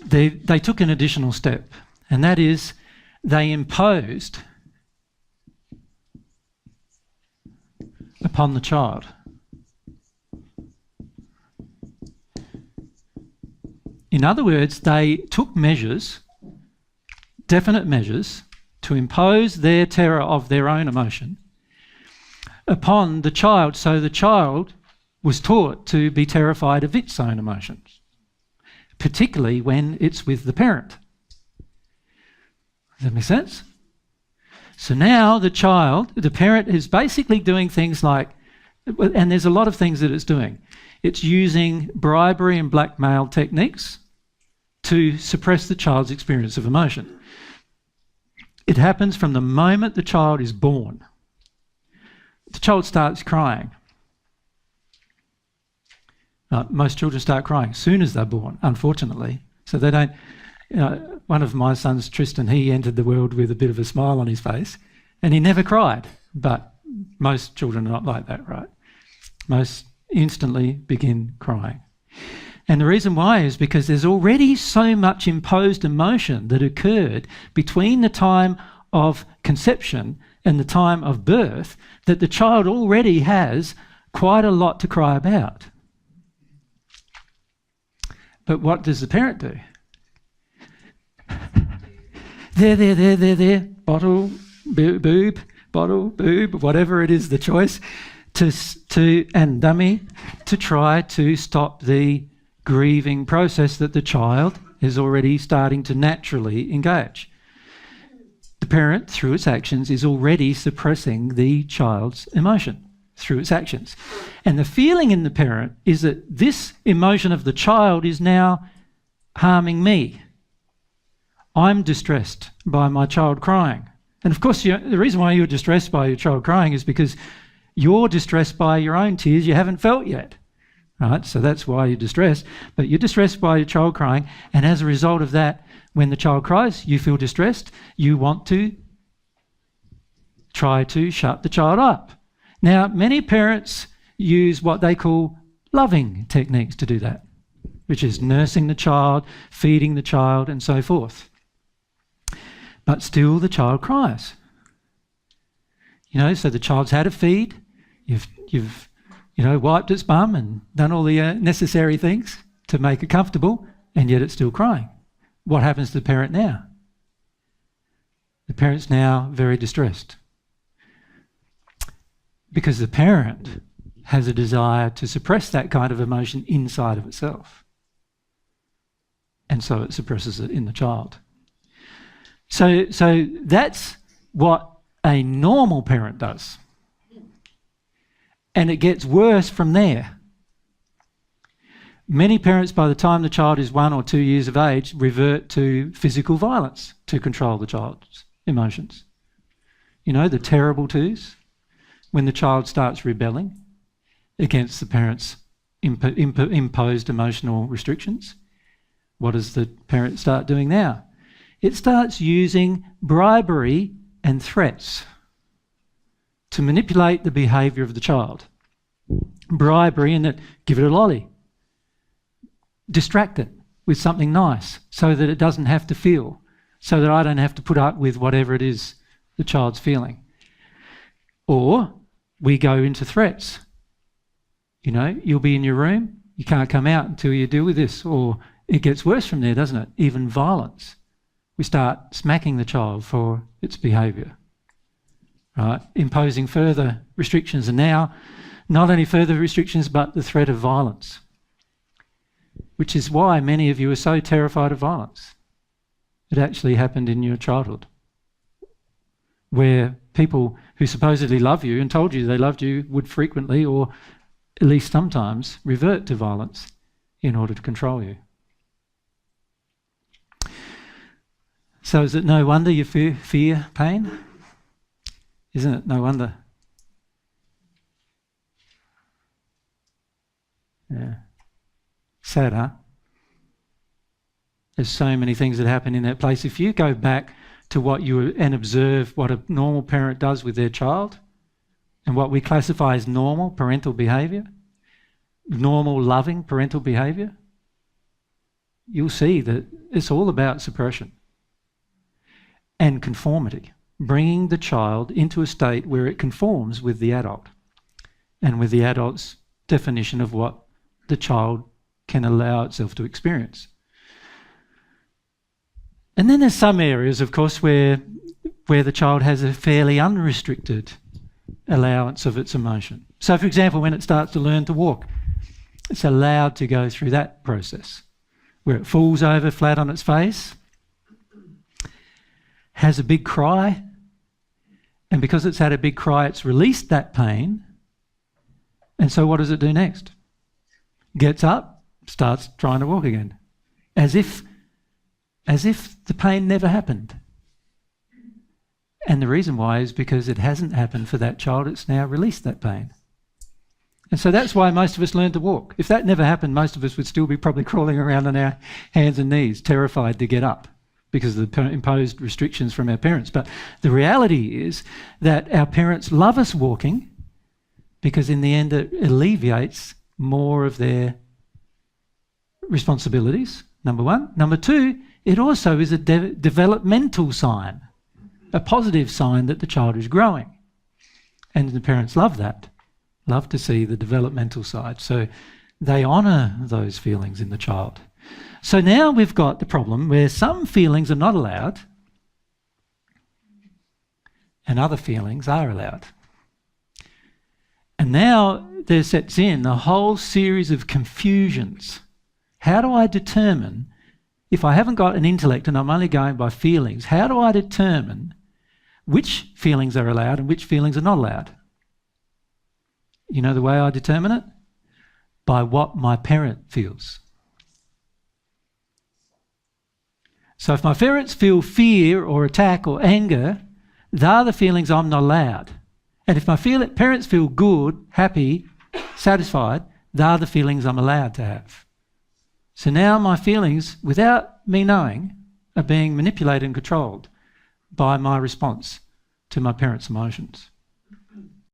they took an additional step, and that is they imposed upon the child in other words, they took measures, definite measures, to impose their terror of their own emotion upon the child, so the child was taught to be terrified of its own emotions, particularly when it's with the parent. Does that make sense? So now the parent is basically doing things like, and there's a lot of things that it's doing. It's using bribery and blackmail techniques to suppress the child's experience of emotion. It happens from the moment the child is born. The child starts crying. Most children start crying as soon as they're born, unfortunately. So they don't... one of my sons, Tristan, he entered the world with a bit of a smile on his face, and he never cried. But most children are not like that, right? Most instantly begin crying. And the reason why is because there's already so much imposed emotion that occurred between the time of conception and the time of birth that the child already has quite a lot to cry about. But what does the parent do? There, bottle, boob, bottle, boob, whatever it is, the choice, and dummy, to try to stop the grieving process that the child is already starting to naturally engage. The parent, through its actions, is already suppressing the child's emotion through its actions. And the feeling in the parent is that this emotion of the child is now harming me. I'm distressed by my child crying. And of course, the reason why you're distressed by your child crying is because you're distressed by your own tears you haven't felt yet. Right? So that's why you're distressed. But you're distressed by your child crying, and as a result of that, when the child cries, you feel distressed. You want to try to shut the child up. Now, many parents use what they call loving techniques to do that, which is nursing the child, feeding the child, and so forth. But still the child cries. So the child's had a feed, you've wiped its bum and done all the necessary things to make it comfortable, and yet it's still crying. What happens to the parent now? The parent's now very distressed, because the parent has a desire to suppress that kind of emotion inside of itself. And so it suppresses it in the child. So that's what a normal parent does. And it gets worse from there. Many parents, by the time the child is 1 or 2 years of age, revert to physical violence to control the child's emotions. The terrible twos, when the child starts rebelling against the parent's imposed emotional restrictions. What does the parent start doing now? It starts using bribery and threats to manipulate the behaviour of the child. Bribery in that, give it a lolly. Distract it with something nice so that it doesn't have to feel, so that I don't have to put up with whatever it is the child's feeling. Or we go into threats. You'll be in your room, you can't come out until you deal with this. Or it gets worse from there, doesn't it? Even violence. We start smacking the child for its behaviour, right? Imposing further restrictions, and now not only further restrictions but the threat of violence, which is why many of you are so terrified of violence. It actually happened in your childhood, where people who supposedly love you and told you they loved you would frequently, or at least sometimes, revert to violence in order to control you. So is it no wonder you fear pain? Isn't it no wonder? Yeah. Sad, huh? There's so many things that happen in that place. If you go back to and observe what a normal parent does with their child, and what we classify as normal parental behaviour, normal loving parental behaviour, you'll see that it's all about suppression and conformity, bringing the child into a state where it conforms with the adult and with the adult's definition of what the child can allow itself to experience. And then there's some areas, of course, where the child has a fairly unrestricted allowance of its emotion. So, for example, when it starts to learn to walk, it's allowed to go through that process, where it falls over flat on its face, has a big cry, and because it's had a big cry, it's released that pain. And so what does it do next? Gets up, starts trying to walk again, as if the pain never happened. And the reason why is because it hasn't happened for that child, it's now released that pain. And so that's why most of us learn to walk. If that never happened, most of us would still be probably crawling around on our hands and knees, terrified to get up because of the imposed restrictions from our parents. But the reality is that our parents love us walking because in the end it alleviates more of their responsibilities, number one. Number two, it also is a developmental sign, a positive sign that the child is growing. And the parents love that, love to see the developmental side. So they honour those feelings in the child. So now we've got the problem where some feelings are not allowed and other feelings are allowed. And now there sets in a whole series of confusions. How do I determine, if I haven't got an intellect and I'm only going by feelings, how do I determine which feelings are allowed and which feelings are not allowed? You know the way I determine it? By what my parent feels. So if my parents feel fear or attack or anger, they're the feelings I'm not allowed. And if my parents feel good, happy, satisfied, they're the feelings I'm allowed to have. So now my feelings, without me knowing, are being manipulated and controlled by my response to my parents' emotions.